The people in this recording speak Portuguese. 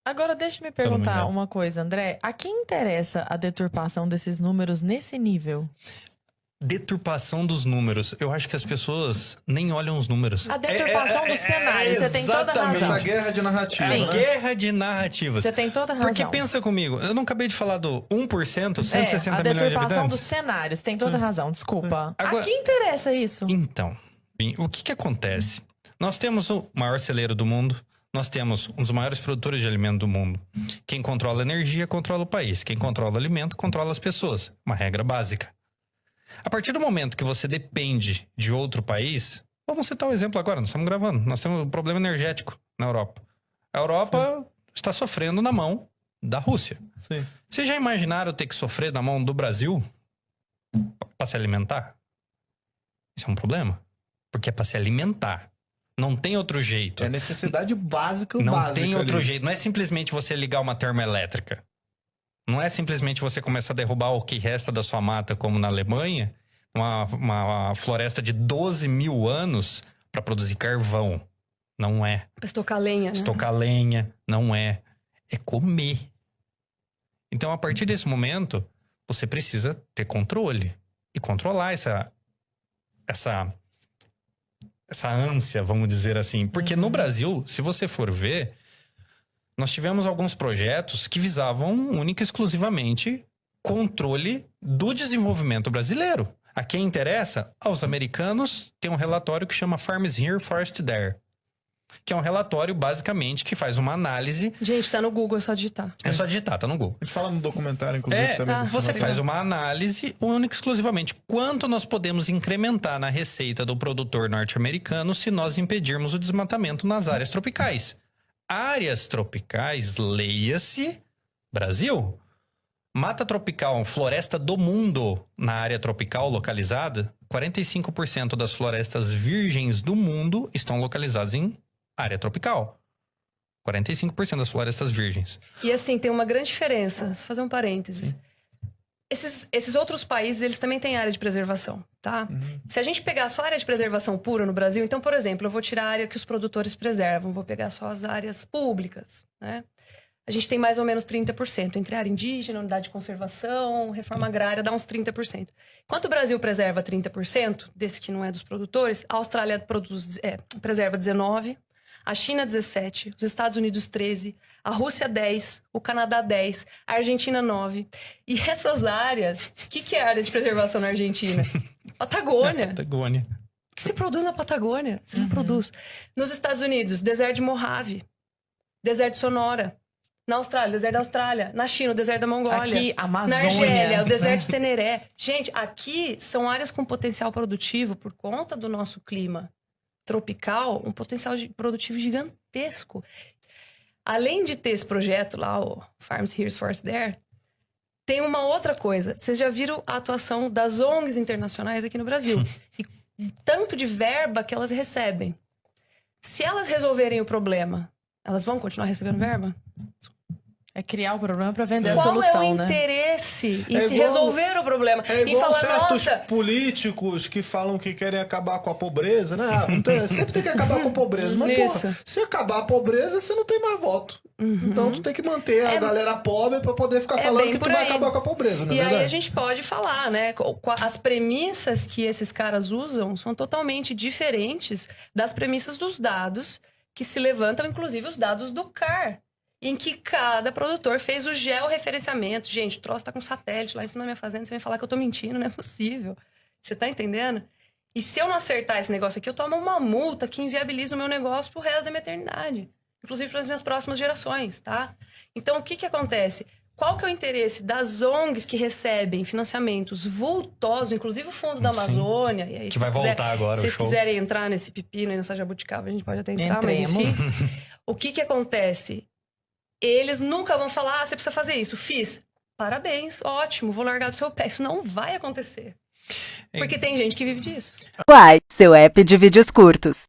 Agora, deixa eu me Se eu não me perguntar engano. uma coisa, André. A quem interessa a deturpação desses números nesse nível? Deturpação dos números. Eu acho que as pessoas nem olham os números. A deturpação do cenário, você tem toda a exatamente. razão. Essa guerra de narrativa, Sim. né? Guerra de narrativas. Você tem toda a razão. Porque pensa comigo, eu não acabei de falar do 1%, 160 a milhões de deturpação habitantes? dos cenários, tem toda a razão, desculpa. Agora- A quem interessa isso? Então, o que acontece? Nós temos o maior celeiro do mundo, nós temos um dos maiores produtores de alimento do mundo. Quem controla a energia, controla o país. Quem controla o alimento, controla as pessoas. Uma regra básica. A partir do momento que você depende de outro país, vamos citar o exemplo agora, nós estamos gravando, nós temos um problema energético na Europa. A Europa está sofrendo na mão da Rússia. Sim. Vocês já imaginaram ter que sofrer na mão do Brasil para se alimentar? Isso é um problema. Porque é para se alimentar. Não tem outro jeito. É necessidade básica, Não básica tem outro ali. jeito. Não é simplesmente você ligar uma termoelétrica. Não é simplesmente você começar a derrubar o que resta da sua mata, como na Alemanha, uma floresta de 12 mil anos para produzir carvão. Não é. Pra estocar lenha, né? Estocar lenha. Não é. É comer. Então, a partir desse momento, você precisa ter controle. E controlar essa ânsia, vamos dizer assim. Porque no Brasil, se você for ver, nós tivemos alguns projetos que visavam única e exclusivamente controle do desenvolvimento brasileiro. A quem interessa? Aos americanos tem um relatório que chama Farms Here, Forest There. Que é um relatório, basicamente, que faz uma análise. Gente, tá no Google, é só digitar. É só digitar, tá no Google. A gente fala no documentário, inclusive, também. tá. desse Você material. faz uma análise única e exclusivamente quanto nós podemos incrementar na receita do produtor norte-americano se nós impedirmos o desmatamento nas áreas tropicais. Áreas tropicais, leia-se Brasil. Mata tropical, floresta do mundo na área tropical localizada, 45% das florestas virgens do mundo estão localizadas em área tropical. 45% das florestas virgens. E assim, tem uma grande diferença. Só fazer um parênteses. Esses outros países, eles também têm área de preservação, tá? Se a gente pegar só a área de preservação pura no Brasil, então, por exemplo, eu vou tirar a área que os produtores preservam, vou pegar só as áreas públicas, né? A gente tem mais ou menos 30%. Entre área indígena, unidade de conservação, reforma agrária, dá uns 30%. Enquanto o Brasil preserva 30%, desse que não é dos produtores, a Austrália preserva 19%, a China 17%, os Estados Unidos 13%, a Rússia 10%, o Canadá 10%, a Argentina 9%. E essas áreas... O que é a área de preservação na Argentina? Patagônia. Patagônia. O que se produz na Patagônia? Você não produz. Nos Estados Unidos, deserto de Mojave, deserto de Sonora. Na Austrália, deserto da Austrália. Na China, o deserto da Mongólia. Aqui, Amazônia. Na Argélia, o deserto de Teneré. Gente, aqui são áreas com potencial produtivo por conta do nosso clima tropical, um potencial produtivo gigantesco. Além de ter esse projeto lá, o Farms Here, Forest There, tem uma outra coisa. Vocês já viram a atuação das ONGs internacionais aqui no Brasil. E tanto de verba que elas recebem. Se elas resolverem o problema, elas vão continuar recebendo verba? É criar o problema pra vender a Qual solução, é o né? interesse em É se igual- resolver o problema? É E igual falar, certos nossa, políticos que falam que querem acabar com a pobreza, né? Sempre tem que acabar com a pobreza. Mas, Isso. porra, se acabar a pobreza, você não tem mais voto. Então, tu tem que manter a galera pobre pra poder ficar falando bem que tu por vai aí. acabar com a pobreza, não é E verdade? aí a gente pode falar, né? As premissas que esses caras usam são totalmente diferentes das premissas dos dados que se levantam, inclusive os dados do CAR, em que cada produtor fez o georreferenciamento. Gente, o troço tá com satélite lá em cima da minha fazenda, você vem falar que eu tô mentindo, não é possível. Você tá entendendo? E se eu não acertar esse negócio aqui, eu tomo uma multa que inviabiliza o meu negócio pro resto da minha eternidade. Inclusive para as minhas próximas gerações, tá? Então, o que acontece? Qual que é o interesse das ONGs que recebem financiamentos vultosos, inclusive o Fundo da Amazônia? E aí, Que vai voltar agora, se o vocês show. quiserem entrar nesse pepino e nessa jabuticaba, a gente pode até entrar, mas enfim. Entremos. O que acontece? Eles nunca vão falar, você precisa fazer isso. Fiz. Parabéns, ótimo, vou largar do seu pé. Isso não vai acontecer. Porque tem gente que vive disso. Uai, seu app de vídeos curtos.